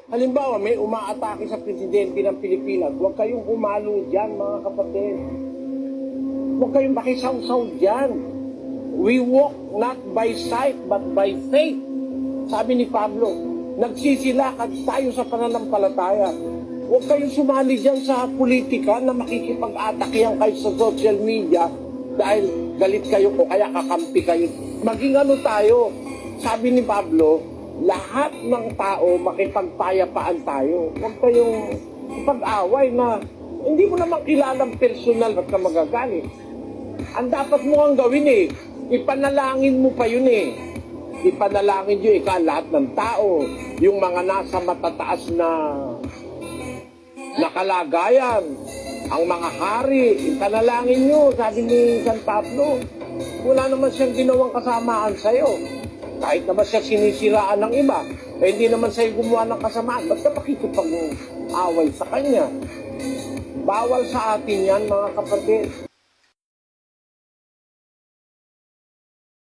Halimbawa, may umaatake sa presidente ng Pilipinas. Huwag kayong umalo dyan, mga kapatid. Huwag kayong makisawsaw dyan. We walk not by sight, but by faith. Sabi ni Pablo, nagsisilakad tayo sa pananampalataya. Huwag kayong sumali dyan sa politika na makikipag-atakihan kayo sa social media dahil galit kayo o kaya kakampi kayo. Maging ano tayo, sabi ni Pablo, lahat ng tao makipagpayapaan tayo. Huwag kayong pag-away na hindi mo naman kilalang personal at ka magagalit. Ang dapat mo ang gawin ipanalangin mo pa yun Ipanalangin nyo lahat ng tao, yung mga nasa matataas na kalagayan, ang mga hari, ipanalangin nyo, sabi ni San Pablo. Wala naman siyang ginawang kasamaan sa'yo. Kahit naman siya sinisiraan ng iba, hindi naman sa'yo gumawa ng kasamaan. Ba't ka makikipag-away sa kanya? Bawal sa atin yan, mga kapatid.